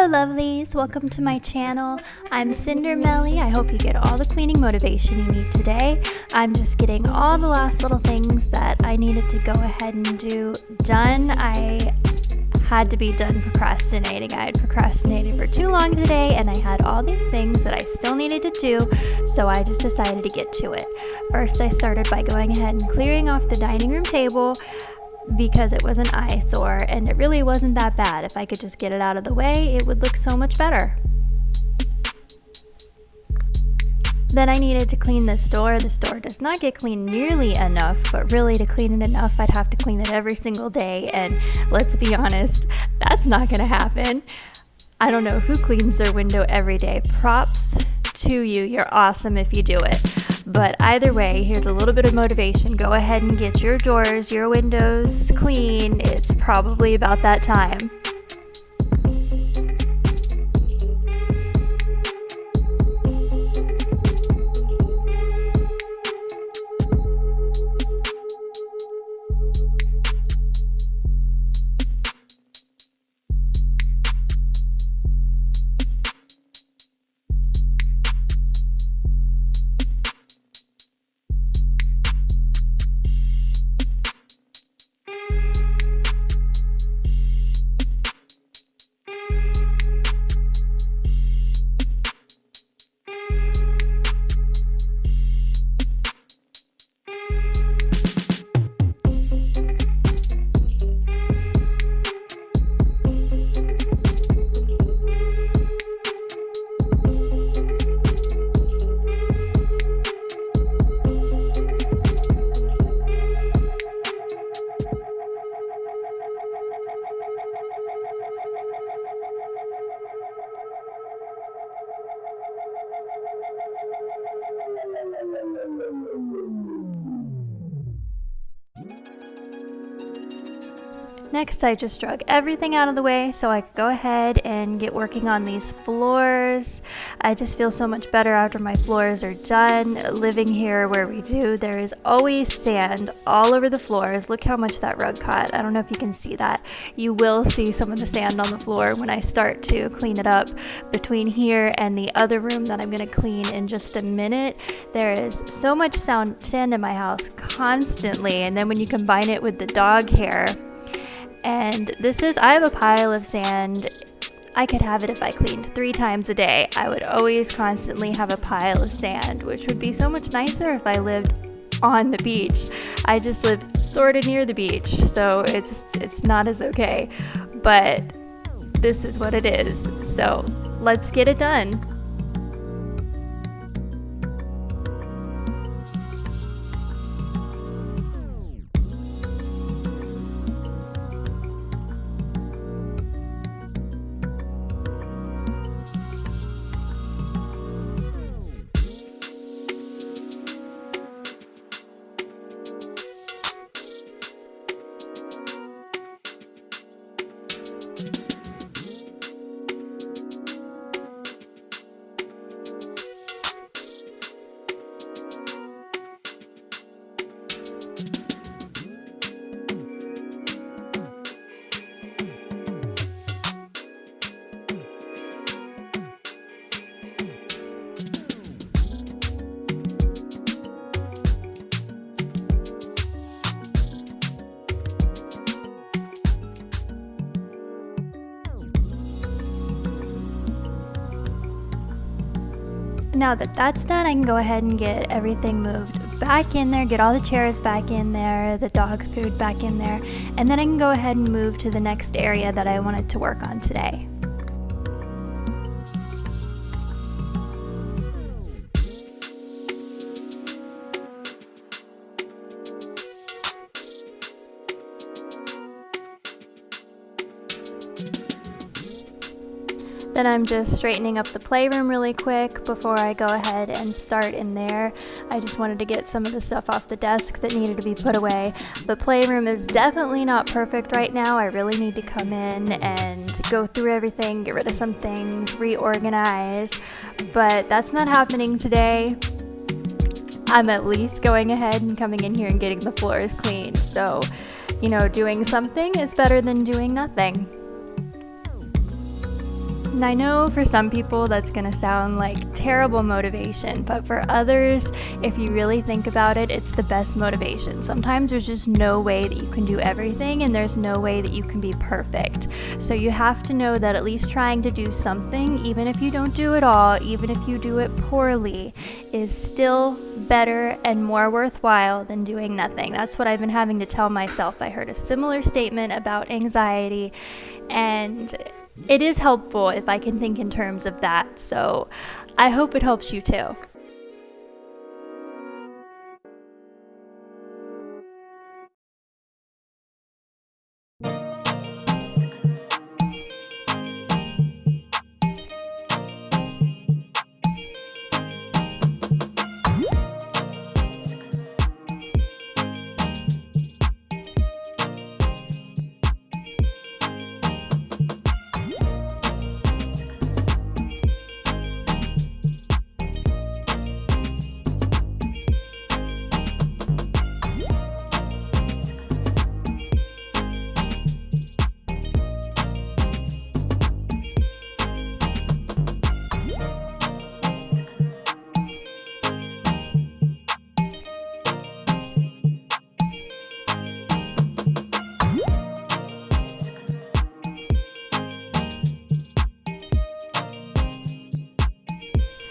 Hello lovelies, welcome to my channel. I'm Cinder Melly. I hope you get all the cleaning motivation you need today. I'm just getting all the last little things that I needed to go ahead and do done. I had to be done procrastinating. I had procrastinated for too long today and I had all these things that I still needed to do, so I just decided to get to it. First, I started by going ahead and clearing off the dining room table because it was an eyesore and it really wasn't that bad. If I could just get it out of the way, it would look so much better. Then I needed to clean this door. This door does not get cleaned nearly enough, but really to clean it enough, I'd have to clean it every single day, and let's be honest, that's not gonna happen. I don't know who cleans their window every day. Props to you, you're awesome if you do it. But either way, here's a little bit of motivation. Go ahead and get your doors, your windows clean. It's probably about that time. Next, I just drug everything out of the way so I could go ahead and get working on these floors. I just feel so much better after my floors are done. Living here where we do, there is always sand all over the floors. Look how much that rug caught. I don't know if you can see that. You will see some of the sand on the floor when I start to clean it up. Between here and the other room that I'm going to clean in just a minute, there is so much sand in my house constantly, and then when you combine it with the dog hair, and I have a pile of sand. I could have it if I cleaned 3 times a day. I would always constantly have a pile of sand, which would be so much nicer if I lived on the beach. I just live sort of near the beach, so it's not as okay, but this is what it is. So let's get it done. Now that that's done, I can go ahead and get everything moved back in there, get all the chairs back in there, the dog food back in there, and then I can go ahead and move to the next area that I wanted to work on today. Then I'm just straightening up the playroom really quick before I go ahead and start in there. I just wanted to get some of the stuff off the desk that needed to be put away. The playroom is definitely not perfect right now. I really need to come in and go through everything, get rid of some things, reorganize, but that's not happening today. I'm at least going ahead and coming in here and getting the floors clean. So, you know, doing something is better than doing nothing. And I know for some people that's going to sound like terrible motivation, but for others, if you really think about it, it's the best motivation. Sometimes there's just no way that you can do everything, and there's no way that you can be perfect. So you have to know that at least trying to do something, even if you don't do it all, even if you do it poorly, is still better and more worthwhile than doing nothing. That's what I've been having to tell myself. I heard a similar statement about anxiety, and it is helpful if I can think in terms of that, so I hope it helps you too.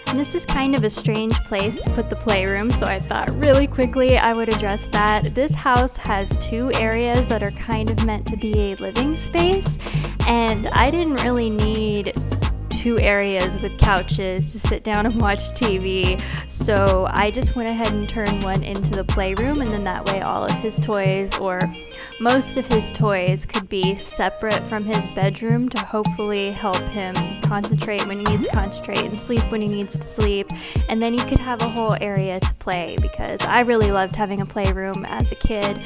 And this is kind of a strange place to put the playroom, so I thought really quickly I would address that. This house has two areas that are kind of meant to be a living space, and I didn't really need two areas with couches to sit down and watch TV, so I just went ahead and turned one into the playroom, and then that way all of his toys, or most of his toys, could be separate from his bedroom to hopefully help him concentrate when he needs to concentrate and sleep when he needs to sleep. And then you could have a whole area to play, because I really loved having a playroom as a kid.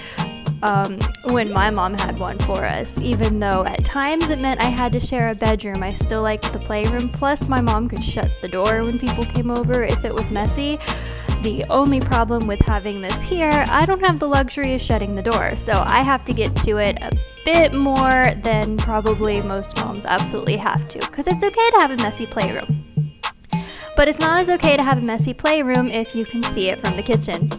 When my mom had one for us, even though at times it meant I had to share a bedroom, I still liked the playroom. Plus my mom could shut the door when people came over if it was messy. The only problem with having this here, I don't have the luxury of shutting the door, so I have to get to it a bit more than probably most moms absolutely have to, because it's okay to have a messy playroom. But it's not as okay to have a messy playroom if you can see it from the kitchen.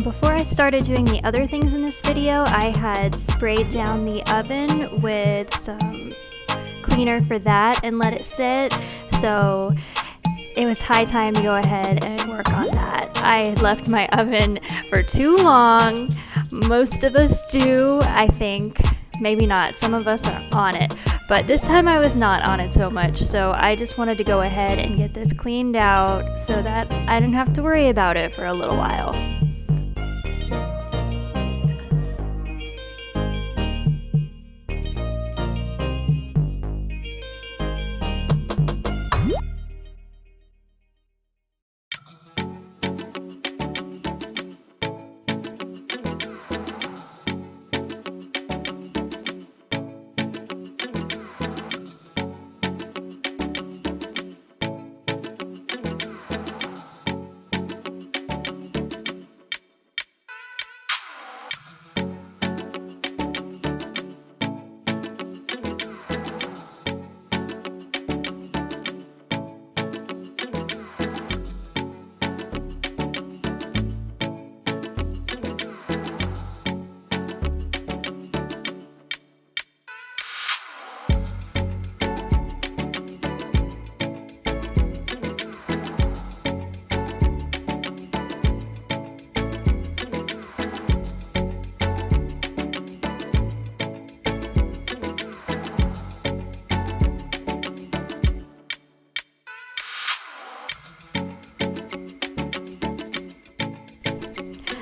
Before I started doing the other things in this video, I had sprayed down the oven with some cleaner for that and let it sit, so it was high time to go ahead and work on that. I left my oven for too long. Most of us do, I think. Maybe not. Some of us are on it. But this time I was not on it so much, so I just wanted to go ahead and get this cleaned out so that I didn't have to worry about it for a little while.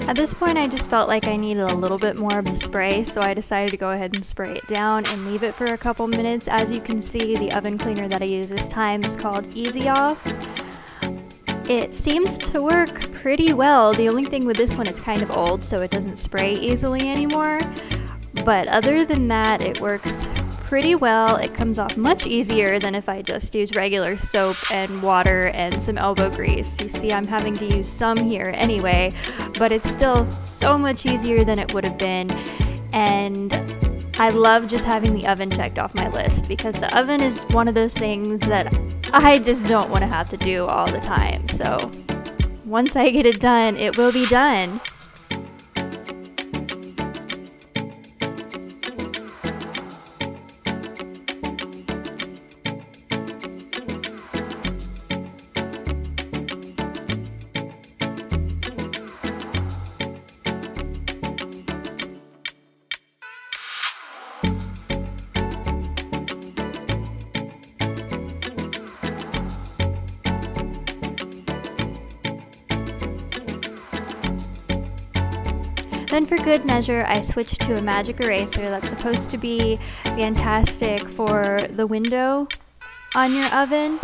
At this point, I just felt like I needed a little bit more of the spray, so I decided to go ahead and spray it down and leave it for a couple minutes. As you can see, the oven cleaner that I use this time is called Easy Off. It seems to work pretty well. The only thing with this one, it's kind of old, so it doesn't spray easily anymore. But other than that, it works pretty well. It comes off much easier than if I just use regular soap and water and some elbow grease. You see, I'm having to use some here anyway, but it's still so much easier than it would have been. And I love just having the oven checked off my list, because the oven is one of those things that I just don't want to have to do all the time. So once I get it done, it will be done. Then for good measure, I switched to a magic eraser that's supposed to be fantastic for the window on your oven.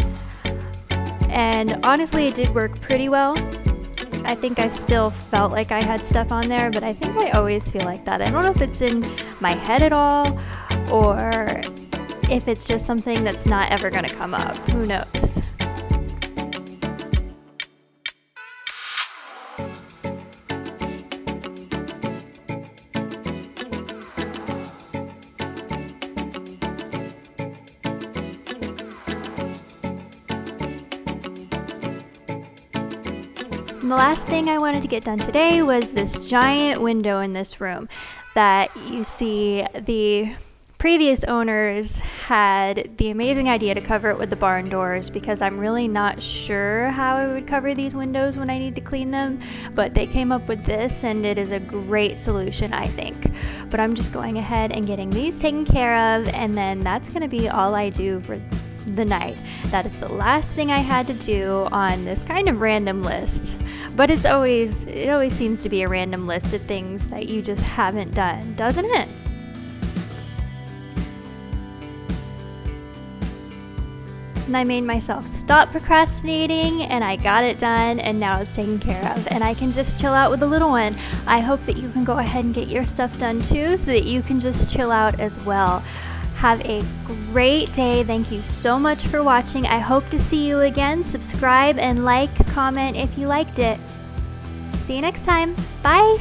And honestly, it did work pretty well. I think I still felt like I had stuff on there, but I think I always feel like that. I don't know if it's in my head at all, or if it's just something that's not ever gonna come up. Who knows? And the last thing I wanted to get done today was this giant window in this room that you see. The previous owners had the amazing idea to cover it with the barn doors, because I'm really not sure how I would cover these windows when I need to clean them, but they came up with this and it is a great solution, I think. But I'm just going ahead and getting these taken care of, and then that's going to be all I do for the night. That is the last thing I had to do on this kind of random list. But it always seems to be a random list of things that you just haven't done, doesn't it? And I made myself stop procrastinating, and I got it done, and now it's taken care of, and I can just chill out with the little one. I hope that you can go ahead and get your stuff done too, so that you can just chill out as well. Have a great day. Thank you so much for watching. I hope to see you again. Subscribe and like, comment if you liked it. See you next time. Bye.